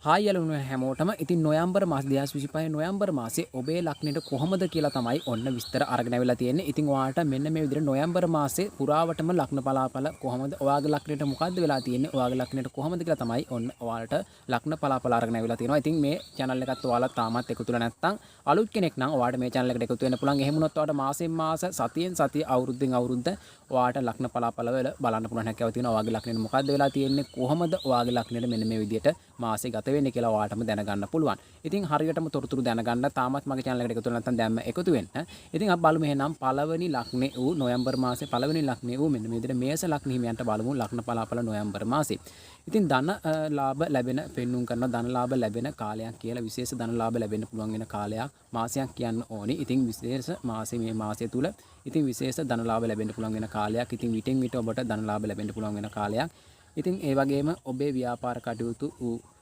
Hi යාළුවෝ හැමෝටම ඉතින් නොවැම්බර් මාස 2025 නොවැම්බර් මාසේ ඔබේ ලග්නෙට කොහොමද කියලා තමයි ඔන්න විස්තර අරගෙන ආවිලා තියෙන්නේ. ඉතින් ඔයාලට මෙන්න මේ විදිහට නොවැම්බර් මාසේ පුරාවටම ලග්න පලාපල කොහොමද ඔයාගේ ලග්නෙට මොකද්ද වෙලා තියෙන්නේ ඔයාගේ ලග්නෙට කොහොමද කියලා තමයි ඔන්න ඔයාලට ලග්න පලාපල අරගෙන ආවිලා තියෙනවා. ඉතින් මේ channel එකත් ඔයාලා තාමත් එකතු වෙලා නැත්නම් අලුත් කෙනෙක් නම් ඔයාලට මේ channel එකට එකතු වෙන්න පුළුවන්. එහෙම වුණොත් ඔයාලට මාසෙන් මාස සතියෙන් සතිය අවුරුද්දෙන් අවුරුද්ද ඔයාලට ලග්න පලාපල වල බලන්න පුළුවන් හැකියාව තියෙනවා. ඔයාගේ ලග්නෙට මොකද්ද වෙලා තියෙන්නේ කොහොමද ඔයාගේ ලග්නෙට මෙන්න මේ විදිහට මාසේ ගත වෙන්නේ කියලා ඔයාලටම දැනගන්න පුළුවන්. ඉතින් හරියටම තොරතුරු දැනගන්න තාමත් මගේ channel එකට එකතු වෙලා නැත්නම් දැම්ම එකතු වෙන්න. ඉතින් අපි බලමු එහෙනම් පළවෙනි ලග්නේ වූ නොවැම්බර් මාසේ පළවෙනි ලග්නේ වූ මෙන්න මේ විදිහට මේෂ ලග්න හිමියන්ට බලමු ලග්න පලාපල නොවැම්බර් මාසේ. ඉතින් ධන ලාභ ලැබෙන පෙන්눔 කරන ධන ලාභ ලැබෙන කාලයක් කියලා විශේෂ ධන ලාභ ලැබෙන්න පුළුවන් වෙන කාලයක් මාසයක් කියන්න ඕනි. ඉතින් විශේෂ මාසේ මේ මාසය තුල ඉතින් විශේෂ ධන ලාභ ලැබෙන්න පුළුවන් වෙන කාලයක්. ඉතින් විටින් විට ඔබට ධන ලාභ ලැබෙන්න පුළුවන් වෙන කාලයක්. ඉතින් ඒ වගේම ඔබේ ව්‍යාපාර කටයුතු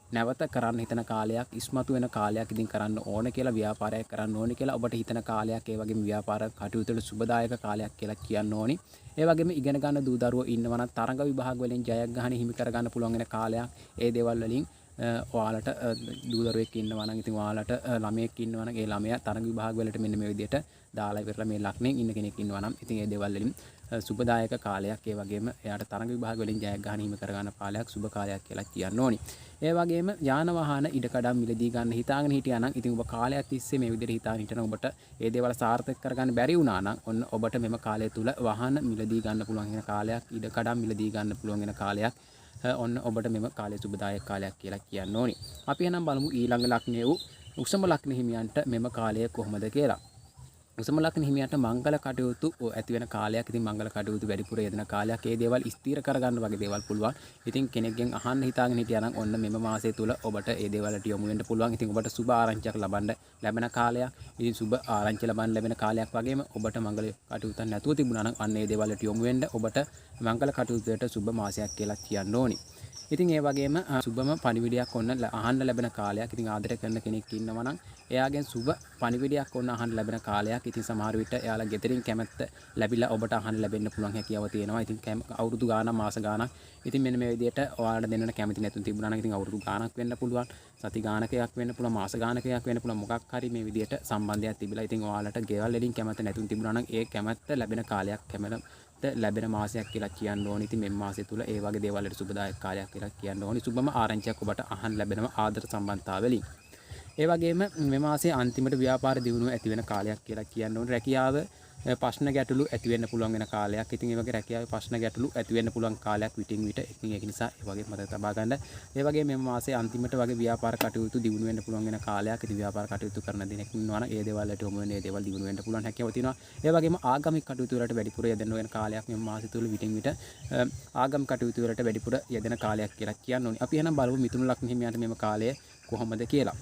නැවත කරන්න හිතන කාලයක් ඉස්මතු වෙන කාලයක් ඉතින් කරන්න ඕන කියලා ව්‍යාපාරයක් කරන්න ඕන කියලා ඔබට හිතන කාලයක් ඒ වගේම ව්‍යාපාර කටයුතු වල සුබදායක කාලයක් කියලා කියන්න ඕනි. ඒ වගේම ඉගෙන ගන්න දූ දරුවෝ ඉන්නවා නම් තරඟ විභාග වලින් ජයග්‍රහණ හිමි කර ගන්න පුළුවන් වෙන කාලයක්. ඒ දේවල් වලින් ඔයාලට දූ දරුවෙක් ඉන්නවා නම් ඉතින් ඔයාලට ළමයෙක් ඉන්නවා නම් ඒ ළමයා තරඟ විභාග වලට මෙන්න මේ විදිහට දාලා ඉවරලා මේ ලග්නෙන් ඉන්න කෙනෙක් ඉන්නවා නම් ඉතින් ඒ දේවල් වලින් සුබදායක කාලයක් ඒ වගේම එයාට තරඟ විභාග වලින් ජයග්‍රහණ හිමි කර ගන්න කාලයක් සුබ කාලයක් කියලා කියන්න ඕනි. ඒ වගේම යාන වාහන ඉඩකඩම් මිලදී ගන්න හිතාගෙන හිටියා නම් ඉතින් ඔබ කාලයක් තිස්සේ මේ විදිහට හිතාගෙන හිටන ඔබට ඒ දේවල් සාර්ථක කරගන්න බැරි වුණා නම් ඔන්න ඔබට මෙම කාලය තුල වාහන මිලදී ගන්න පුළුවන් වෙන කාලයක් ඉඩකඩම් මිලදී ගන්න පුළුවන් වෙන කාලයක් ඔන්න ඔබට මෙම කාලය සුබදායක කාලයක් කියලා කියන්න ඕනි. අපි එහෙනම් බලමු ඊළඟ ලග්නය වූ උසම ලග්න හිමියන්ට මෙම කාලය කොහොමද කියලා. උසම ලග්න හිමියන්ට මංගල කටයුතු ඇති වෙන කාලයක්. ඉතින් මංගල කටයුතු වැඩිපුර යෙදෙන කාලයක්. ඒ දේවල් ස්ථිර කරගන්න වගේ දේවල් පුළුවන්. ඉතින් කෙනෙක්ගෙන් අහන්න හිතාගෙන හිටියා නම් ඔන්න මෙම මාසය තුල ඔබට ඒ දේවල්ට යොමු වෙන්න පුළුවන්. ඉතින් ඔබට සුබ ආරංචියක් ලබන්න ලැබෙන කාලයක්. ඉතින් සුබ ආරංචි ලබන්න ලැබෙන කාලයක් වගේම ඔබට මංගල කටයුතු නැතුව තිබුණා නම් අන්න ඒ දේවල්ට යොමු වෙන්න ඔබට මංගල කටයුතුයට සුබ මාසයක් කියලා කියන්න ඕනි. ඉතින් ඒ වගේම සුබම පණිවිඩයක් ඔන්න අහන්න ලැබෙන කාලයක්. ඉතින් ආදරය කරන කෙනෙක් ඉන්නවා නම් එයාගෙන් සුබ පණිවිඩයක් ඔන්න අහන්න ලැබෙන කාලයක්. ඉතින් සමහර විට එයාලා ගෙදරින් කැමැත්ත ලැබිලා ඔබට අහන්න ලැබෙන්න පුළුවන් හැකියාව තියෙනවා. ඉතින් අවුරුදු ගාණක් මාස ගාණක් ඉතින් මෙන්න මේ විදිහට ඔයාලට දෙන්නට කැමති නැතුන් තිබුණා නම් ඉතින් අවුරුදු ගාණක් වෙන්න පුළුවන්. සති ගාණකයක් වෙන්න පුළුවන්. මාස ගාණකයක් වෙන්න පුළුවන්. මොකක් හරි මේ විදිහට සම්බන්ධයක් තිබිලා ඉතින් ඔයාලට ගෙවල් වලින් කැමැත්ත නැතුන් තිබුණා නම් ඒ කැමැත්ත ලැබෙන කාලයක් ලැබෙන මාසයක් කියලා කියන්න ඕනි. ඉතින් මේ මාසය තුල ඒ වගේ දේවල් වලට සුබදායක කාලයක් කියලා කියන්න ඕනි. සුබම ආරංචියක් ඔබට අහන්න ලැබෙනවා ආදර සම්බන්ධතාවලින්. ඒ වගේම මේ මාසයේ අන්තිමට ව්‍යාපාර දියුණුව ඇති වෙන කාලයක් කියලා කියන්න ඕනි. රැකියාව ප්‍රශ්න ගැටලු ඇති වෙන්න පුළුවන් වෙන කාලයක්. ඉතින් ඒ වගේ රැකියාවේ ප්‍රශ්න ගැටලු ඇති වෙන්න පුළුවන් කාලයක් විටින් විට. ඉතින් ඒක නිසා ඒ වගේ මතක තබා ගන්න. ඒ වගේ මේ මාසයේ අන්තිමට වගේ ව්‍යාපාර කටයුතු දියුණු වෙන්න පුළුවන් වෙන කාලයක්. ඉතින් ව්‍යාපාර කටයුතු කරන දෙනෙක් ඉන්නවා නම් ඒ දේවල් වලට යොමු වෙන ඒ දේවල් දියුණු වෙන්න පුළුවන් හැකියාව තියෙනවා. ඒ වගේම ආගමික කටයුතු වලට වැඩිපුර යෙදෙන වෙන කාලයක් මේ මාසය තුල විටින් විට ආගම් කටයුතු වලට වැඩිපුර යෙදෙන කාලයක් කියලා කියන්න ඕනේ. අපි එහෙනම් බලමු මිථුන ලග්න හිමියන්ට මේ කාලය කොහොමද කියලා.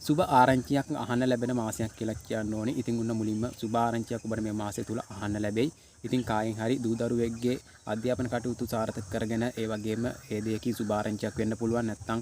සුබ ආරංචියක් අහන්න ලැබෙන මාසයක් කියලා කියන්න ඕනේ. ඉතින් උන්න මුලින්ම සුබ ආරංචියක් ඔබට මේ මාසය තුල අහන්න ලැබෙයි. ඉතින් කායෙන් හරි දූ දරුවෙක්ගේ අධ්‍යාපන කටයුතු සාර්ථක කරගෙන ඒ වගේම ඒ දෙයකින් සුබ ආරංචියක් වෙන්න පුළුවන්. නැත්නම්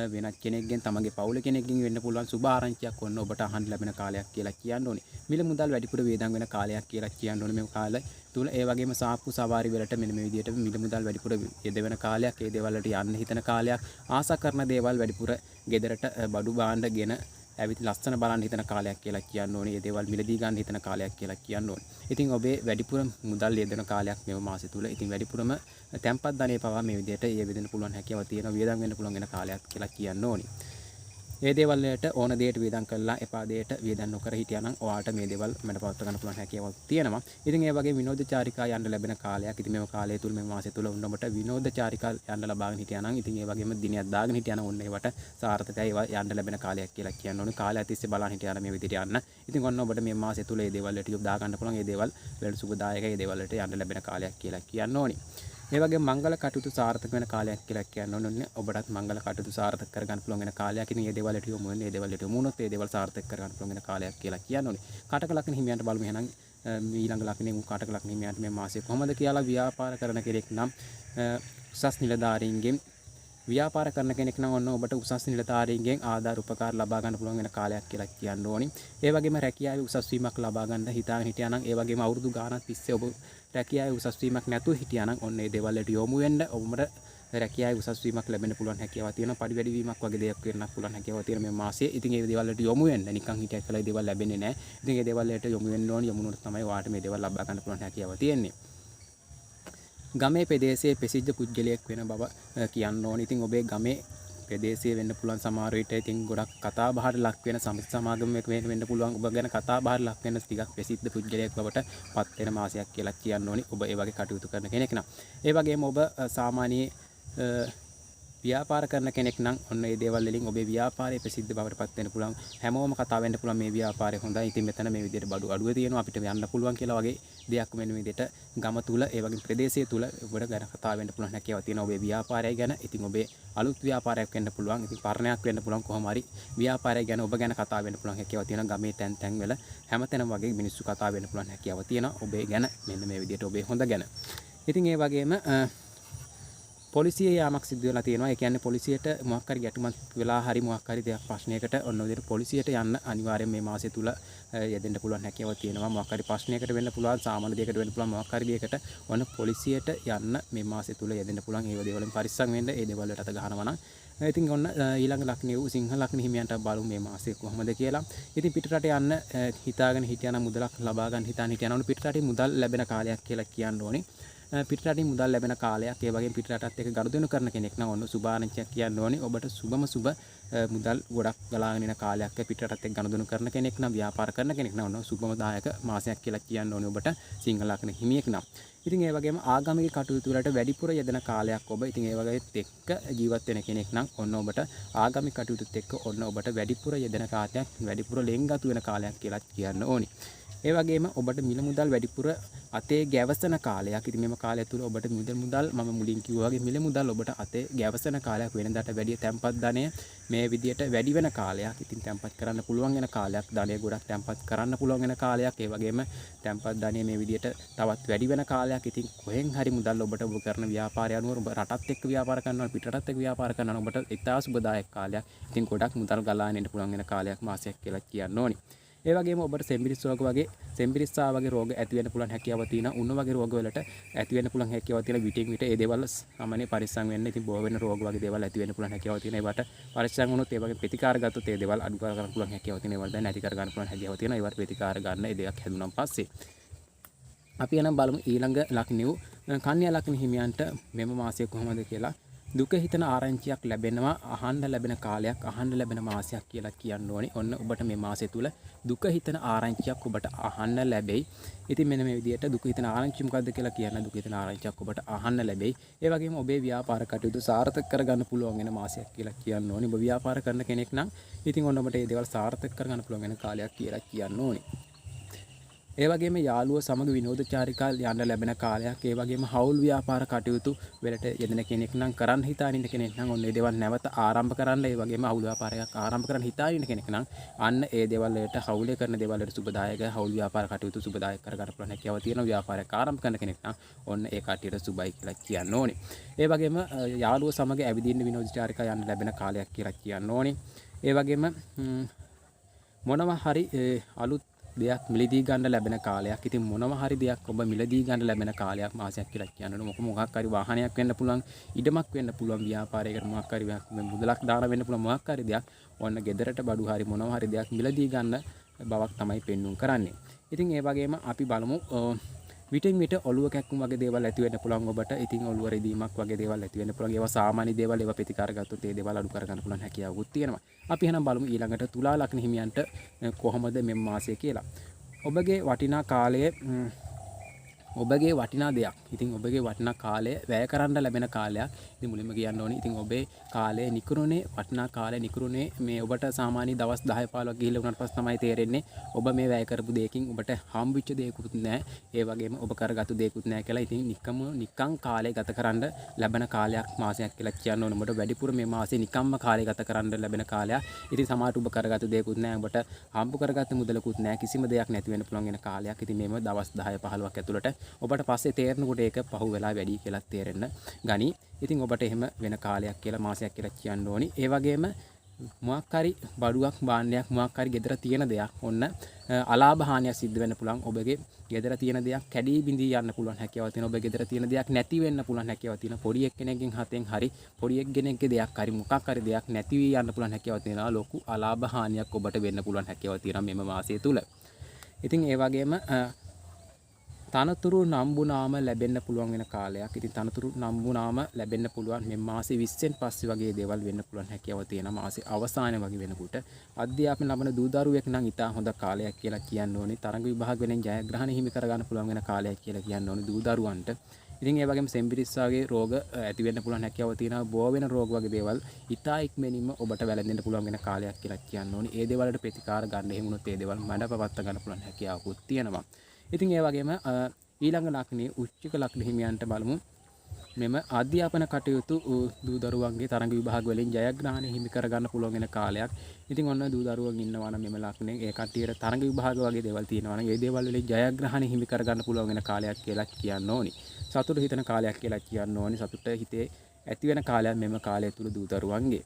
වෙනත් කෙනෙක්ගෙන් තමගේ පවුල කෙනෙක්ගෙන් වෙන්න පුළුවන් සුබ ආරංචියක් ඔන්න ඔබට අහන්න ලැබෙන කාලයක් කියලා කියන්න ඕනේ. මිල මුදල් වැඩිපුර වේදම් වෙන කාලයක් කියලා කියන්න ඕනේ මේ කාලය තුල. ඒ වගේම සාප්පු සවාරි වලට මෙන්න මේ විදිහට මිල මුදල් වැඩිපුර යෙදවෙන කාලයක්. ඒ දේවල් වලට යන්න හිතන කාලයක්. ආසා කරන දේවල් වැඩිපුර ගෙදරට බඩු භාණ්ඩගෙන ඇවිත් ලස්සන බලන්න හිතන කාලයක් කියලා කියන්න ඕනේ. ඒ දේවල් මිලදී ගන්න හිතන කාලයක් කියලා කියන්න ඕනේ. ඉතින් ඔබේ වැඩිපුර මුදල් යෙදෙන කාලයක් මේ මාසය තුල. ඉතින් වැඩිපුරම තැම්පත් ධනෙ පවා මේ විදිහට ඒ වෙදෙන්න පුළුවන් හැකියාව තියෙන වියදම් වෙන්න පුළුවන් වෙන කාලයක් කියලා කියන්න ඕනේ. ඒ දේවල් වලට ඕන දෙයට වියදම් කළා එපා දෙයට වියදම් නොකර හිටියා නම් ඔයාලට මේ දේවල් මට පවත් ගන්න පුළුවන් හැකියාවක් තියෙනවා. ඉතින් ඒ වගේ විනෝදචාරිකා යන්න ලැබෙන කාලයක්. ඉතින් මේ කාලය තුල මේ මාසය තුල ඔබට විනෝදචාරිකා යන්න ලබාගෙන හිටියා නම් ඉතින් ඒ වගේම දිනයක් දාගෙන හිටියා නම් ඔන්න ඒවට සාර්ථකයි ඒවා යන්න ලැබෙන කාලයක් කියලා කියන්න ඕනේ. කාලය තිස්සේ බලන් හිටියා නම් මේ විදිහට යන්න. ඉතින් ඔන්න ඔබට මේ මාසය තුල මේ දේවල් වලට යොදා ගන්න පුළුවන්. මේ දේවල් වලට සුබදායකයි. මේ දේවල් වලට යන්න ලැබෙන කාලයක් කියලා කියන්න ඕනේ. ඒ වගේ මංගල කටයුතු සාර්ථක වෙන කාලයක් කියලා කියන්න ඕනේ. ඔබටත් මංගල කටයුතු සාර්ථක කරගන්න පුළුවන් වෙන කාලයක්. ඉතින් මේ දේවල් වලට යොමු වෙන්නේ, මේ දේවල් වලට යොමු වුණොත් මේ දේවල් සාර්ථක කරගන්න පුළුවන් වෙන කාලයක් කියලා කියන්න ඕනේ. කටක ලග්න හිමියන්ට බලමු එහෙනම් ඊළඟ ලග්නේ කටක ලග්න හිමියන්ට මේ මාසය කොහොමද කියලා. ව්‍යාපාර කරන කෙනෙක් නම් උසස් නිලධාරීන්ගෙන් ව්‍යාපාර කරන කෙනෙක් නම් ඔන්න ඔබට උසස් නිලධාරීන්ගෙන් ආධාර උපකාර ලබා ගන්න පුළුවන් වෙන කාලයක් කියලා කියන්න ඕනි. ඒ වගේම රැකියාවේ උසස් වීමක් ලබා ගන්න හිතාගෙන හිටියා නම් ඒ වගේම අවුරුදු ගාණක් තිස්සේ ඔබ රැකියාවේ උසස් වීමක් නැතුව හිටියා නම් ඔන්න ඒ දේවල් වලට යොමු වෙන්න ඔබට රැකියාවේ උසස් වීමක් ලැබෙන්න පුළුවන් හැකියාවක් තියෙනවා. පඩි වැඩි වීමක් වගේ දේවල් වෙන්නත් පුළුවන් හැකියාවක් තියෙන මේ මාසයේ. ඉතින් ඒ දේවල් වලට යොමු වෙන්න නිකන් හිටියක් කළා ඒ දේවල් ලැබෙන්නේ නැහැ. ඉතින් ඒ දේවල් වලට යොමු වෙන්න ඕනේ. යොමු වුණොත් තමයි ඔයාලට මේ දේවල් ලබා ගන්න පුළුවන් හැකියාව තියෙන්නේ. ගමේ ප්‍රදේශයේ ප්‍රසිද්ධ පුද්ගලයෙක් වෙන බව කියන්න ඕනේ. ඉතින් ඔබේ ගමේ ප්‍රදේශයේ වෙන්න පුළුවන් සමහර විට ඉතින් ගොඩක් කතා බහට ලක් වෙන සමාගමක් වෙන්න පුළුවන්. ඔබ ගැන කතා බහට ලක් වෙන ටිකක් ප්‍රසිද්ධ පුද්ගලයෙක් බවට පත් වෙන මාසයක් කියලා කියන්න ඕනේ. ඔබ ඒ වගේ කටයුතු කරන කෙනෙක් නම්. ඒ වගේම ඔබ සාමාන්‍ය ව්‍යාපාර කරන කෙනෙක් නම් ඔන්න මේ දේවල් වලින් ඔබේ ව්‍යාපාරයේ ප්‍රසිද්ධ බවට පත් වෙන්න පුළුවන්. හැමෝම කතා වෙන්න පුළුවන් මේ ව්‍යාපාරය හොඳයි. ඉතින් මෙතන මේ විදිහට බඩු අඩුව තියෙනවා අපිට යන්න පුළුවන් කියලා වගේ දෙයක් වෙන විදිහට ගම තුල ඒ වගේ ප්‍රදේශය තුල ඔබට ගැන කතා වෙන්න පුළුවන් හැකියාවක් තියෙනවා ඔබේ ව්‍යාපාරය ගැන. ඉතින් ඔබේ අලුත් ව්‍යාපාරයක් වෙන්න පුළුවන්. ඉතින් පරණයක් වෙන්න පුළුවන්. කොහොම හරි ව්‍යාපාරය ගැන ඔබ ගැන කතා වෙන්න පුළුවන් හැකියාවක් තියෙනවා. ගමේ තැන් තැන් වල හැමතැනම වගේ මිනිස්සු කතා වෙන්න පුළුවන් හැකියාවක් තියෙනවා ඔබේ ගැන. මෙන්න මේ විදිහට ඔබේ හොඳ ගැන. ඉතින් ඒ වගේම පොලිසිය යාමක් සිදු වෙලා තියෙනවා. ඒ කියන්නේ පොලිසියට මොකක් හරි ගැටුමක් වෙලා හරි මොකක් හරි දෙයක් ප්‍රශ්නයකට ඔන්න ඔය විදිහට පොලිසියට යන්න අනිවාර්යයෙන් මේ මාසය තුල යෙදෙන්න පුළුවන් හැකියාවක් තියෙනවා. මොකක් හරි ප්‍රශ්නයකට වෙන්න පුළුවන්, සාමාන්‍ය දෙයකට වෙන්න පුළුවන්, මොකක් හරි දෙයකට ඔන්න පොලිසියට යන්න මේ මාසය තුල යෙදෙන්න පුළුවන්. ඒ දේවල්ෙන් පරිස්සම් වෙන්න. ඒ දේවල් වලට අත ගහනවා නම් ඉතින් ඔන්න ඊළඟ ලක්ෂණය වූ සිංහ ලක්ෂණ හිමියන්ට බලමු මේ මාසය කොහොමද කියලා. ඉතින් පිටරට යන්න හිතාගෙන හිටියනම් මුදලක් ලබා ගන්න හිතාන පිටරටින් මුදල් ලැබෙන කාලයක් කියලා කියන්න ඕනේ. පිටරටින් මුදල් ලැබෙන කාලයක්. ඒ වගේම පිටරටත් එක්ක ගනුදෙනු කරන කෙනෙක් නම් ඔන්න සුභාරංචියක් කියන්න ඕනේ. ඔබට සුබම සුබ මුදල් ගොඩක් ගලාගෙන එන කාලයක්. පිටරටත් එක්ක ගනුදෙනු කරන කෙනෙක් නම් ව්‍යාපාර කරන කෙනෙක් නම් ඔන්න සුබම දායක මාසයක් කියලා කියන්න ඕනේ ඔබට සිංහ ලග්න හිමියෙක් නම්. ඉතින් ඒ වගේම ආගමික කටයුතු වලට වැඩිපුර යෙදෙන කාලයක් ඔබ. ඉතින් ඒ වගේත් එක්ක ජීවත් වෙන කෙනෙක් නම් ඔන්න ඔබට ආගමික කටයුතුත් එක්ක ඔන්න ඔබට වැඩිපුර යෙදෙන කාලයක්, වැඩිපුර ලෙන්ගතු වෙන කාලයක් කියලා කියන්න ඕනේ. ඒ වගේම ඔබට මිල මුදල් වැඩිපුර අතේ ගැවසෙන කාලයක්. ඉතින් මේ කාලය තුල ඔබට මුදල් මම මුලින් කිව්වා වගේ මිල මුදල් ඔබට අතේ ගැවසෙන කාලයක්. වෙනදාට වැඩිය තැම්පත් ධනය මේ විදියට වැඩි වෙන කාලයක්. ඉතින් තැම්පත් කරන්න පුළුවන් වෙන කාලයක්. ධනය ගොඩක් තැම්පත් කරන්න පුළුවන් වෙන කාලයක්. ඒ වගේම තැම්පත් ධනය මේ විදියට තවත් වැඩි වෙන කාලයක්. ඉතින් කොහෙන් හරි මුදල් ඔබට ඔබ කරන ව්‍යාපාරය අනුව ඔබ රටත් එක්ක ව්‍යාපාර කරනවා, පිටරටත් එක්ක ව්‍යාපාර කරනවා ඔබට ඉතා සුබදායක කාලයක්. ඉතින් ගොඩක් මුදල් ගලාගෙන එන්න පුළුවන් වෙන කාලයක් මාසයක් කියලා කියන්න ඕනේ. ඒ වගේම ඔබට සෙම්බිරිස්සා වගේ රෝග ඇති වෙන්න පුළුවන් හැකියාවක් තියෙනවා. උණ වගේ රෝග වලට ඇති වෙන්න පුළුවන් හැකියාවක් තියෙනවා. විටින් විට ඒ දේවල් සාමාන්‍ය පරිස්සම් වෙන්න. ඉතින් බොහෝ වෙන රෝග වගේ දේවල් ඇති වෙන්න පුළුවන් හැකියාවක් තියෙනවා. ඒවට පරිස්සම් වුණොත් ඒ වගේ ප්‍රතිකාර ගත්තොත් ඒ දේවල් අඩු කර ගන්න පුළුවන් හැකියාවක් තියෙනවා. ඒවල් දැන් නැති කර ගන්න පුළුවන් හැකියාවක් තියෙනවා. ඒවට ප්‍රතිකාර ගන්න ඒ දෙයක් හැදුනන් පස්සේ අපි යනම් බලමු ඊළඟ ලක්ෂණ වූ කන්‍යා ලක්ෂණ හිමියන්ට මෙම මාසය කොහොමද කියලා. දුක හිතන ආරංචියක් ලැබෙනවා, අහන්න ලැබෙන කාලයක්, අහන්න ලැබෙන මාසයක් කියලා කියන්න ඕනේ. ඔන්න ඔබට මේ මාසය තුල දුක හිතන ආරංචියක් ඔබට අහන්න ලැබෙයි. ඉතින් මෙන්න මේ විදිහට දුක හිතන ආරංචිය මොකද්ද කියලා කියන්න. දුක හිතන ආරංචියක් ඔබට අහන්න ලැබෙයි. ඒ වගේම ඔබේ ව්‍යාපාර කටයුතු සාර්ථක කරගන්න පුළුවන් වෙන මාසයක් කියලා කියන්න ඕනේ. ඔබ ව්‍යාපාර කරන කෙනෙක් නම් ඉතින් ඔන්න ඔබට මේ දේවල් සාර්ථක කරගන්න පුළුවන් වෙන කාලයක් කියලා කියන්න ඕනේ. ඒ වගේම යාළුවෝ සමග විනෝදචාරිකා යන්න ලැබෙන කාලයක්. ඒ වගේම හවුල් ව්‍යාපාර කටයුතු වලට යෙදෙන කෙනෙක් නම් කරන්න හිතාන ඉන්න කෙනෙක් නම් ඔන්න ඒ දේවල් නැවත ආරම්භ කරන්න. ඒ වගේම හවුල් ව්‍යාපාරයක් ආරම්භ කරන්න හිතාන ඉන්න කෙනෙක් නම් අන්න ඒ දේවල් වලට හවුලේ කරන දේවල් වලට සුබදායක හවුල් ව්‍යාපාර කටයුතු සුබදායක කරගන්න පුළුවන් හැකියාව තියෙන ව්‍යාපාරයක් ආරම්භ කරන කෙනෙක් නම් ඔන්න ඒ කටියට සුබයි කියලා කියන්න ඕනේ. ඒ වගේම යාළුවෝ සමග ඇවිදින්න විනෝදචාරිකා යන්න ලැබෙන කාලයක් කියලා කියන්න ඕනේ. ඒ වගේම මොනවා හරි අලුත් දෙයක් මිලදී ගන්න ලැබෙන කාලයක්. ඉතින් මොනවා හරි දෙයක් ඔබ මිලදී ගන්න ලැබෙන කාලයක් මාසයක් කියලා කියනවා. මොකක් හරි වාහනයක් වෙන්න පුළුවන්, ඉඩමක් වෙන්න පුළුවන්, ව්‍යාපාරයකට මොකක් හරි මුදලක් දාන වෙන්න පුළුවන්, මොකක් හරි දෙයක් ඔන්න ගෙදරට බඩු හරි මොනවා හරි දෙයක් මිලදී ගන්න බවක් තමයි පෙන්වුම් කරන්නේ. ඉතින් ඒ වගේම අපි බලමු විටින් විට ඔළුව කැක්කුම් වගේ දේවල් ඇති වෙන්න පුළුවන් ඔබට. ඉතින් ඔළුව රෙදීමක් වගේ දේවල් ඇති වෙන්න පුළුවන්. ඒවා සාමාන්‍ය දේවල්, ඒවා ප්‍රතිකාර ගත්තොත් ඒ දේවල් අඩු කර ගන්න පුළුවන් හැකියාවකුත් තියෙනවා. අපි එහෙනම් බලමු ඊළඟට තුලා ලග්න හිමියන්ට කොහොමද මේ මාසය කියලා. ඔබගේ වටිනා කාලය ඔබගේ වටිනා දෙයක්. ඉතින් ඔබගේ වටිනා කාලය වැය කරන්න ලැබෙන කාලයක්. ඉතින් මුලින්ම කියන්න ඕනේ ඉතින් ඔබේ කාලය නිකරුණේ වටිනා කාලය නිකරුණේ මේ ඔබට සාමාන්‍ය දවස් 10 15ක් ගිහිල්ලා උනාට පස්සේ තමයි තේරෙන්නේ ඔබ මේ වැය කරපු දෙයකින් ඔබට හම්බෙච්ච දෙයක්වත් නැහැ. ඒ වගේම ඔබ කරගත්තු දෙයක්වත් නැහැ කියලා. ඉතින් නිකම් කාලය ගත කරන්න ලැබෙන කාලයක් මාසයක් කියලා කියන්න ඕනේ. ඔබට වැඩිපුර මේ මාසේ නිකම්ම කාලය ගත කරන්න ලැබෙන කාලයක්. ඉතින් සමහරට ඔබ කරගත්තු දෙයක්වත් නැහැ. ඔබට හම්බ කරගත්තු මුදලකුත් නැහැ. කිසිම දෙයක් නැති වෙන්න පුළුවන් වෙන කාලයක්. ඉතින් මේව දවස් 10 15ක් ඇතුළත ඔබට පස්සේ තේරෙනකොට ඒක පහු වෙලා වැඩි කියලා තේරෙන්න ගනි. ඉතින් ඔබට එහෙම වෙන කාලයක් කියලා මාසයක් කියලා කියන්න ඕනි. ඒ වගේම මොකක් හරි බඩුවක් භාණ්ඩයක් මොකක් හරි ගෙදර තියෙන දෙයක් ඔන්න අලාභ හානියක් සිද්ධ වෙන්න පුළුවන්. ඔබගේ ගෙදර තියෙන දෙයක් කැඩී බිඳී යන්න පුළුවන් හැකියාව තියෙනවා. ඔබගේ ගෙදර තියෙන දෙයක් නැති වෙන්න පුළුවන් හැකියාව තියෙනවා. පොඩි එක්කෙනෙක්ගෙන් හතෙන් හරි පොඩි එක්කෙනෙක්ගේ දෙයක් හරි මොකක් හරි දෙයක් නැති වී යන්න පුළුවන් හැකියාව තියෙනවා. ලොකු අලාභ හානියක් ඔබට වෙන්න පුළුවන් හැකියාව තියෙනවා මෙම මාසය තුල. ඉතින් ඒ වගේම තනතුරු නම්බුනාම ලැබෙන්න පුළුවන් වෙන කාලයක්. ඉතින් තනතුරු නම්බුනාම ලැබෙන්න පුළුවන් මේ මාසේ 20න් පස්සේ වගේ දේවල් වෙන්න පුළුවන් හැකියාව තියෙනවා. මාසේ අවසානයේ වගේ වෙනකොට අධ්‍යාපන ලබන දූ දරුවෙක් නම් ඉතා හොඳ කාලයක් කියලා කියන්න ඕනේ. තරඟ විභාග වෙනින් ජයග්‍රහණ හිමි කර ගන්න පුළුවන් වෙන කාලයක් කියලා කියන්න ඕනේ දූ දරුවන්ට. ඉතින් ඒ වගේම සෙම්බිරිස්සාගේ රෝග ඇති වෙන්න පුළුවන් හැකියාව තියෙනවා. බෝ වෙන රෝග වගේ දේවල් ඉතා ඉක්මනින්ම ඔබට වැළඳෙන්න පුළුවන් වෙන කාලයක් කියලා කියන්න ඕනේ. ඒ දේවල් වලට ප්‍රතිකාර ගන්න එහෙම වුණොත් ඒ දේවල් මඩපවත්ත ගන්න පුළුවන් හැකියාවකුත් තියෙනවා. ඉතින් ඒ වගේම ඊළඟ ලක්ෂණේ උච්චික ලක්ෂණ හිමියන්ට බලමු. මෙම අධ්‍යාපන කටයුතු දූ දරුවන්ගේ තරඟ විභාග වලින් ජයග්‍රහණ හිමි කර ගන්න පුළුවන් වෙන කාලයක්. ඉතින් ඔන්න දූ දරුවන් ඉන්නවා නම් මෙම ලක්ෂණේ ඒ කට්ටියට තරඟ විභාග වගේ දේවල් තියෙනවා නම් ඒ දේවල් වලින් ජයග්‍රහණ හිමි කර ගන්න පුළුවන් වෙන කාලයක් කියලා කියන්න ඕනි. සතුට හිතන කාලයක් කියලා කියන්න ඕනි. සතුට හිතේ ඇති වෙන කාලයක් මෙම කාලය තුල දූ දරුවන්ගේ.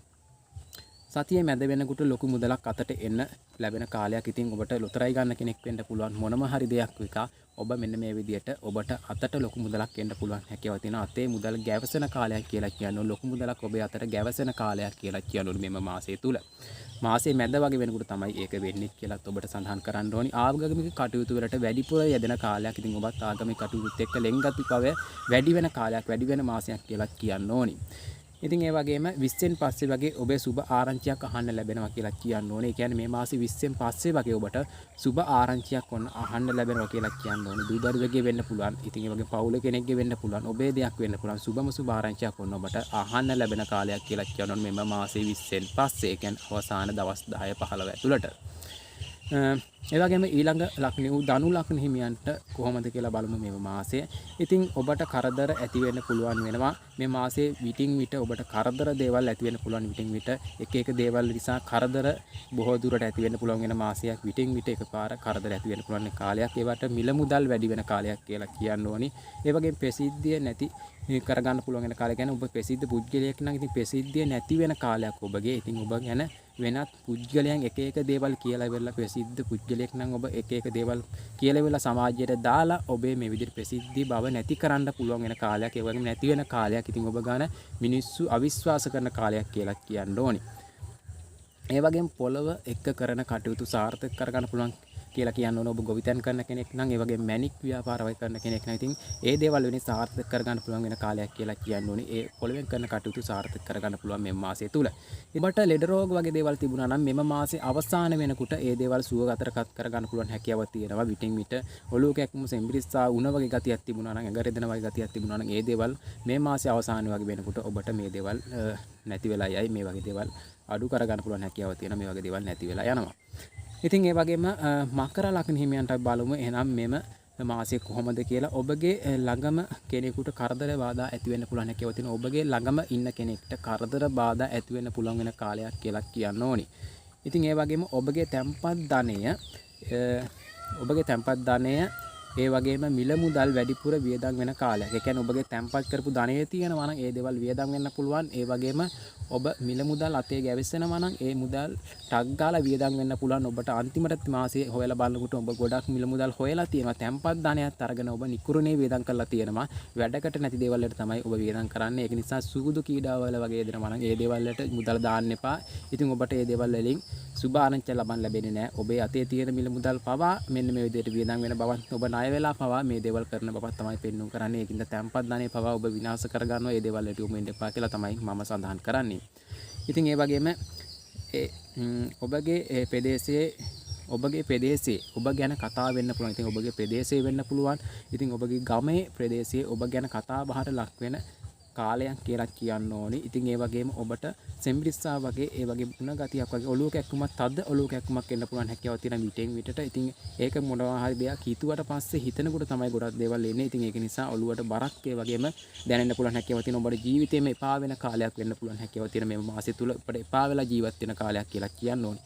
සතියේ මැද වෙනකොට ලොකු මුදලක් අතට එන්න ලැබෙන කාලයක්. ඉතින් ඔබට ලොතරැයි ගන්න කෙනෙක් වෙන්න පුළුවන්. මොනම හරි දෙයක් විකා ඔබ මෙන්න මේ විදියට ඔබට අතට ලොකු මුදලක් එන්න පුළුවන් හැකියාව තියෙනවා. අතේ මුදල් ගැවසෙන කාලයක් කියලා කියනවා. ලොකු මුදලක් ඔබේ අතට ගැවසෙන කාලයක් කියලා කියනවා මෙම මාසය තුල. මාසයේ මැද වගේ වෙනකොට තමයි ඒක වෙන්නේ කියලාත් ඔබට සඳහන් කරන්න ඕනි. ආගමික කටයුතු වලට වැඩිපුර යෙදෙන කාලයක්. ඉතින් ඔබත් ආගමික කටයුතුත් එක්ක ලෙන්ගතු පවය වැඩි වෙන කාලයක්, වැඩි වෙන මාසයක් කියලා කියන්න ඕනි. ඉතින් ඒ වගේම 20න් පස්සේ වගේ ඔබේ සුබ ආරංචියක් අහන්න ලැබෙනවා කියලා කියන්න ඕනේ. ඒ කියන්නේ මේ මාසේ 20න් පස්සේ වගේ ඔබට සුබ ආරංචියක් ඔන්න අහන්න ලැබෙනවා කියලා කියන්න ඕනේ. දූ දරුවෙක්ගේ වෙන්න පුළුවන්. ඉතින් ඒ වගේ පවුල කෙනෙක්ගේ වෙන්න පුළුවන්. ඔබේ දෙයක් වෙන්න පුළුවන්. සුබ ආරංචියක් ඔන්න ඔබට අහන්න ලැබෙන කාලයක් කියලා කියන්න ඕනේ මෙම මාසේ 20න් පස්සේ. ඒ කියන්නේ අවසාන දවස් 10 15 ඇතුළට. ඒ වගේම ඊළඟ ලක්ෂණ වූ ධනු ලක්ෂණ හිමියන්ට කොහොමද කියලා බලමු මේ මාසය. ඉතින් ඔබට කරදර ඇති වෙන්න පුළුවන් වෙනවා. මේ මාසේ විටින් විට ඔබට කරදර දේවල් ඇති වෙන්න පුළුවන්. විටින් විට එක දේවල් නිසා කරදර බොහෝ දුරට ඇති වෙන්න පුළුවන් වෙන මාසයක්. විටින් විට එකපාර කරදර ඇති වෙන්න පුළුවන් කාලයක්. ඒවට මිල මුදල් වැඩි වෙන කාලයක් කියලා කියන්න ඕනි. ඒ වගේම ප්‍රසිද්ධිය නැති කරගන්න පුළුවන් වෙන කාලය. කියන්නේ ඔබ ප්‍රසිද්ධ පුද්ගලයෙක් නම් ඉතින් ප්‍රසිද්ධිය නැති වෙන කාලයක් ඔබගේ. ඉතින් ඔබ ගැන වෙනත් පුද්ගලයන් එක දේවල් කියලා ඉවරලා ප්‍රසිද්ධ පුද්ගලයෙක් නම් ඔබ එක දේවල් කියලා ඉවරලා සමාජයට දාලා ඔබේ මේ විදිහට ප්‍රසිද්ධි බව නැති කරන්න පුළුවන් වෙන කාලයක්. ඒ වගේම නැති වෙන කාලයක්. ඉතින් ඔබ ගන්න මිනිස්සු අවිශ්වාස කරන කාලයක් කියලා කියන්න ඕනි. ඒ වගේම පොළව එක්ක කරන කටයුතු සාර්ථක කරගන්න පුළුවන් කියලා කියන්න ඕන. ඔබ ගොවිතැන් කරන කෙනෙක් නම් ඒ වගේ මැණික් ව්‍යාපාර වගේ කරන කෙනෙක් නම් ඉතින් ඒ දේවල් වෙනින් සාර්ථක කරගන්න පුළුවන් වෙන කාලයක් කියලා කියන්න ඕනේ. ඒ පොළවෙන් කරන කටයුතු සාර්ථක කරගන්න පුළුවන් මේ මාසය තුල. ඔබට ලෙඩ රෝග වගේ දේවල් තිබුණා නම් මෙම මාසේ අවසාන වෙනකොට ඒ දේවල් සුවගතට කරගන්න පුළුවන් හැකියාවක් තියෙනවා. විටින් විට ඔලුව කැක්කුම සෙම්බිරිස්සා උණ වගේ ගතියක් තිබුණා නම් ඇඟ රෙදෙන වගේ ගතියක් තිබුණා නම් ඒ දේවල් මේ මාසේ අවසාන වගේ වෙනකොට ඔබට මේ දේවල් නැති වෙලා යයි. මේ වගේ දේවල් අඩු කරගන්න පුළුවන් හැකියාවක් තියෙනවා. මේ වගේ දේවල් නැති වෙලා යනවා. ඉතින් ඒ වගේම මකර ලග්න හිමියන්ට බලමු එහෙනම් මෙම මාසය කොහොමද කියලා. ඔබගේ ළඟම කෙනෙකුට කරදර බාධා ඇති වෙන්න පුළුවන් හැකියාව තියෙනවා. ඔබගේ ළඟම ඉන්න කෙනෙක්ට කරදර බාධා ඇති වෙන්න පුළුවන් වෙන කාලයක් කියලා කියන්න ඕනි. ඉතින් ඒ වගේම ඔබගේ තැන්පත් ධනය ඒ වගේම මිල මුදල් වැඩිපුර වියදම් වෙන කාලයක්. ඒ කියන්නේ ඔබගේ තැන්පත් කරපු ධනය තියෙනවා නම් ඒ දේවල් වියදම් වෙන්න පුළුවන්. ඒ වගේම ඔබ මිල මුදල් අතේ ගැවෙස්සෙනවා නම් ඒ මුදල් ටක් ගාලා වියදම් වෙන්න පුළුවන්. ඔබට අන්තිමට මාසේ හොයලා බලනකොට ඔබ ගොඩක් මිල මුදල් හොයලා තියෙනවා. තැන්පත් ධනයත් අරගෙන ඔබ නිකුරුනේ වියදම් කරලා තියෙනවා. වැඩකට නැති දේවල් වලට තමයි ඔබ වියදම් කරන්නේ. ඒක නිසා සුගුදු කීඩාවල වගේ දෙනවා නම් ඒ දේවල් වලට මුදල් දාන්න එපා. ඉතින් ඔබට ඒ දේවල් වලින් සුබ ආරංචි ලබන්න ලැබෙන්නේ නැහැ. ඔබේ අතේ තියෙන මිල මුදල් පවා මෙන්න මේ විදිහට වියදම් වෙන බවත් ඔබ ණය වෙලා පවා මේ දේවල් කරන බවත් තමයි පෙන්වුම් කරන්නේ. ඒකින්ද තැන්පත් ධනෙ පවා ඔබ විනාශ කරගන්නවා. ඒ දේවල් වලට යොමු වෙන්න එපා කියලා තමයි මම සඳහන් කරන්නේ. ඉතින් ඒ වගේම ඔබගේ ප්‍රදේශයේ ඔබ ගැන කතා වෙන්න පුළුවන්. ඉතින් ඔබගේ ප්‍රදේශයේ වෙන්න පුළුවන්. ඉතින් ඔබගේ ගමේ ප්‍රදේශයේ ඔබ ගැන කතා බහට ලක් වෙන කාලයක් කියලා කියන්න ඕනි. ඉතින් ඒ වගේම ඔබට සෙම්බිරිස්සා වගේ ඒ වගේ ಗುಣ ගතියක් වගේ ඔලුව කැක්කුමක් තද ඔලුව කැක්කුමක් එන්න පුළුවන් හැකියාවක් තියෙන විටෙන් විටට. ඉතින් ඒක මොනවා හරි දෙයක් හිතුවට පස්සේ හිතනකොට තමයි ගොඩක් දේවල් එන්නේ. ඉතින් ඒක නිසා ඔලුවට බරක් ඒ වගේම දැනෙන්න පුළුවන් හැකියාවක් තියෙන. ඔබට ජීවිතේම එපා වෙන කාලයක් වෙන්න පුළුවන් හැකියාවක් තියෙන මේ මාසය තුල ඔබට එපා වෙලා ජීවත් වෙන කාලයක් කියලා කියන්න ඕනි.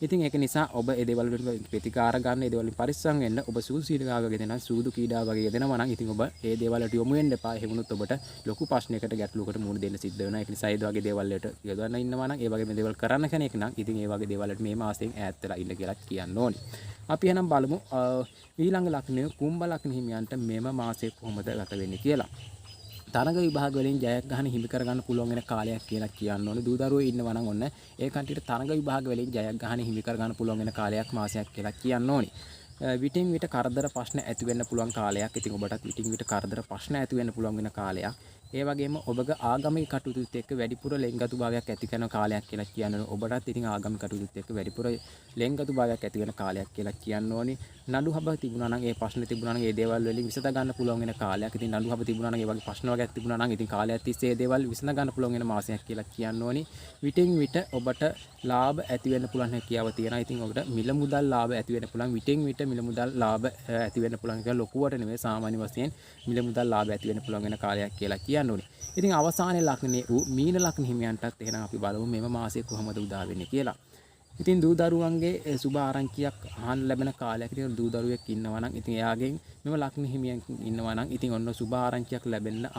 ඉතින් ඒක නිසා ඔබ ඒ දේවල් වලට ප්‍රතිකාර ගන්න, ඒ දේවල් වලින් පරිස්සම් වෙන්න. ඔබ සූදු කීඩා වගේ දෙනවා, සූදු කීඩා වගේ යෙදෙනවා නම් ඉතින් ඔබ ඒ දේවල් වලට යොමු වෙන්න එපා. එහෙම වුණොත් ඔබට ලොකු ප්‍රශ්නයකට ගැටලුවකට මුහුණ දෙන්න සිද්ධ වෙනවා. ඒක නිසා ඒ වගේ දේවල් වලට යොදවන්න ඉන්නවා නම්, ඒ වගේ දේවල් කරන්න කෙනෙක් නම් ඉතින් ඒ වගේ දේවල් වලට මේ මාසයෙන් ඈත් වෙලා ඉන්න කියලා කියන්න ඕනේ. අපි එහෙනම් බලමු ඊළඟ ලග්නය කුම්භ ලග්න හිමියන්ට මෙම මාසයේ කොහොමද ගත වෙන්නේ කියලා. තරඟ විභාග වලින් ජයග්‍රහණ හිමි කරගන්න පුළුවන් වෙන කාලයක් කියලා කියන්න ඕනේ. දූ දරුවෝ ඉන්නවා නම් ඔන්න ඒ කන්ටියට තරඟ විභාග වලින් ජයග්‍රහණ හිමි කරගන්න පුළුවන් වෙන කාලයක් මාසයක් කියලා කියන්න ඕනේ. විටින් විට කරදර ප්‍රශ්න ඇති වෙන්න පුළුවන් කාලයක්. ඉතින් ඔබටත් විටින් විට කරදර ප්‍රශ්න ඇති වෙන්න පුළුවන් වෙන කාලයක්. ඒ වගේම ඔබගේ ආගමික කටයුතුත් එක්ක වැඩිපුර ලෙන්ගතු භාවයක් ඇති කරන කාලයක් කියලා කියන්න ඕනේ. ඔබටත් ඉතින් ආගමික කටයුතුත් එක්ක වැඩිපුර ලෙන්ගතු භාවයක් ඇති වෙන කාලයක් කියලා කියන්න ඕනේ. නඩු හබ තිබුණා නම්, ඒ ප්‍රශ්න තිබුණා නම් ඒ දේවල් වලින් විසඳ ගන්න පුළුවන් වෙන කාලයක්. ඉතින් නඩු හබ තිබුණා නම්, ඒ වගේ ප්‍රශ්න වර්ගයක් තිබුණා නම් ඉතින් කාලයක් තිස්සේ ඒ දේවල් විසඳ ගන්න පුළුවන් වෙන මාසයක් කියලා කියන්න ඕනේ. විටින් විට ඔබට ලාභ ඇති වෙන්න පුළුවන් හැකියාව තියෙනවා. ඉතින් ඔබට මිල මුදල් ලාභ ඇති වෙන්න පුළුවන්. විටින් විට මිල මුදල් ලාභ ඇති වෙන්න පුළුවන් කියලා ලොකුවට නෙවෙයි, සාමාන්‍ය වශයෙන් මිල මුදල් ලාභ ඇති වෙන්න පුළුවන් වෙන කාලයක් කියලා කියන්න ඕනේ. ඉතින් අවසානයේ ලග්නයේ වූ මීන ලග්න හිමියන්ටත් එහෙනම් අපි බලමු මෙම මාසයේ කොහොමද උදා වෙන්නේ කියලා. ඉතින් දූ දරුවන්ගේ සුබ ආරංචියක් අහන්න ලැබෙන කාලයක්. ඉතින් දූ දරුවෙක් ඉන්නවා නම් ඉතින් එයාගෙන් මෙම ලග්න හිමියන් ඉන්නවා නම් ඉතින් ඔන්න සුබ ආරංචියක්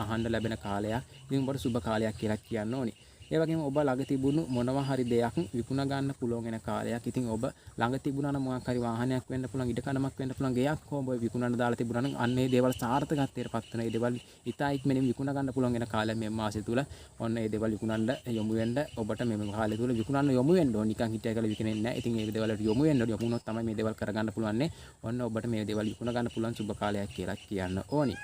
අහන්න ලැබෙන කාලයක්. ඉතින් ඔබට සුබ කාලයක් කියලා කියන්න ඕනේ. ඒ වගේම ඔබ ළඟ තිබුණු මොනවා හරි දෙයක් විකුණ ගන්න පුළුවන් වෙන කාලයක්. ඉතින් ඔබ ළඟ තිබුණා නම් මොකක් හරි වාහනයක් වෙන්න පුළුවන්, ඉඩකඩමක් වෙන්න පුළුවන්, ගෙයක් හෝ ඔබ විකුණන්න දාලා තිබුණා නම් අන්න ඒ දේවල් සාර්ථකත්වයට පත් වෙන. ඒ දේවල් ඉතා ඉක්මනින් විකුණ ගන්න පුළුවන් වෙන කාලයක් මේ මාසය තුල. ඔන්න ඒ දේවල් විකුණන්න යොමු වෙන්න ඔබට මේ කාලය තුල විකුණන්න යොමු වෙන්න ඕන. නිකන් හිටියා කියලා විකිනෙන්නේ නැහැ. ඉතින් ඒ දේවල් වලට යොමු වෙන්න ඕන. යොමු වුණොත් තමයි මේ දේවල් කරගන්න පුළුවන්නේ. ඔන්න ඔබට මේ දේවල් විකුණ ගන්න පුළුවන් සුබ කාලයක් කියලා කියන්න ඕනි.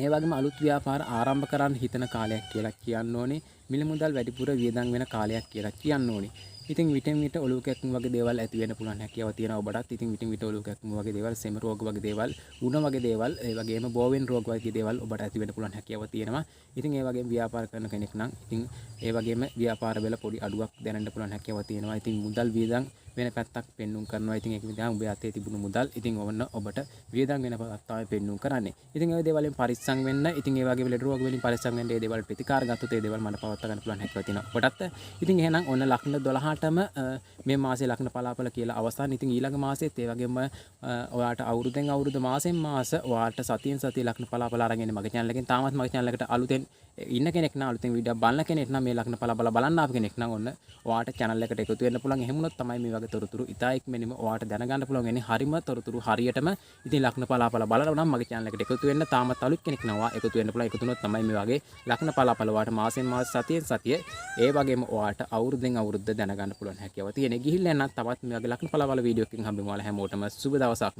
ඒ වගේම අලුත් ව්‍යාපාර ආරම්භ කරන්න හිතන කාලයක් කියලා කියන්න ඕනේ. මිල මුදල් වැඩිපුර වියදම් වෙන කාලයක් කියලා කියන්න ඕනේ. ඉතින් විටින් විට ඔලුව කැක්කුම් වගේ දේවල් ඇති වෙන්න පුළුවන් හැකියාව තියෙනවා ඔබටත්. ඉතින් විටින් විට ඔලුව කැක්කුම් වගේ දේවල්, සෙම රෝග වගේ දේවල්, උණ වගේ දේවල්, ඒ වගේම බෝවෙන් රෝග වගේ දේවල් ඔබට ඇති වෙන්න පුළුවන් හැකියාව තියෙනවා. ඉතින් ඒ වගේම ව්‍යාපාර කරන කෙනෙක් නම් ඉතින් ඒ වගේම ව්‍යාපාර වල පොඩි අඩුවක් දැනෙන්න පුළුවන් හැකියාව තියෙනවා. ඉතින් මුදල් වියදම් වෙන පැත්තක් පෙන්눔 කරනවා. ඉතින් ඒක විදිහට ඔබ අතේ තිබුණු මුදල් ඉතින් ඔන්න ඔබට වියදම් වෙන පැත්තක් තමයි පෙන්눔 කරන්නේ. ඉතින් ඒ දේවල් වලින් පරිස්සම් වෙන්න. ඉතින් ඒ වගේ ලෙඩ රෝග වලින් පරිස්සම් වෙන්න. ඒ දේවල් ප්‍රතිකාර ගත්තොත් ඒ දේවල් මන පවත්වා ගන්න පුළුවන් හැකියාව තියෙනවා ඔබටත්. ඉතින් එහෙනම් ඔන්න ලග්න 12ටම මේ මාසේ ලග්න පලාපල කියලා අවසන්. ඉතින් ඊළඟ මාසෙත් ඒ වගේම ඔයාලට අවුරුද්දෙන් අවුරුද්ද මාසෙන් මාස ඔයාලට සතියෙන් සතිය ලග්න පලාපල අරගෙන මගේ channel එකෙන් තාමත් මගේ channel එකට අලුතෙන් ඉන්න කෙනෙක් නම්, අලුතෙන් වීඩියෝ බලන කෙනෙක් නම්, මේ ලග්න පලාපල බලන්න ආපු කෙනෙක් නම් ඔන්න ඔයාලට channel එකට එකතු වෙන්න පුළුවන්. එහෙම වුණොත් තමයි මේ වගේ තොරතුරු ඉතා ඉක්මනින්ම ඔයාලට දැනගන්න පුළුවන් වෙන්නේ. හරිම තොරතුරු හරියටම ඉතින් ලග්න පලාපල බලලා නම් මගේ channel එකට එකතු වෙන්න. තාමත් අලුත් කෙනෙක් නම් ඔයා එකතු වෙන්න පුළුවන්. එකතු වුණොත් තමයි මේ වගේ ලග්න පලාපල ඔයාලට මාසෙන් මාස සතියෙන් සතිය ඒ වගේම ඔයාලට අවුරුද්දෙන් අවුරුද්ද දැනගන්න පුළුවන් හැකියාව තියෙන. ගිහිල්ලා යන්න තවත් මේ වගේ ලග්න පලාපල වීඩියෝ එකකින් හම්බෙමු. ඔයාලා හැමෝටම සුබ දවසක්.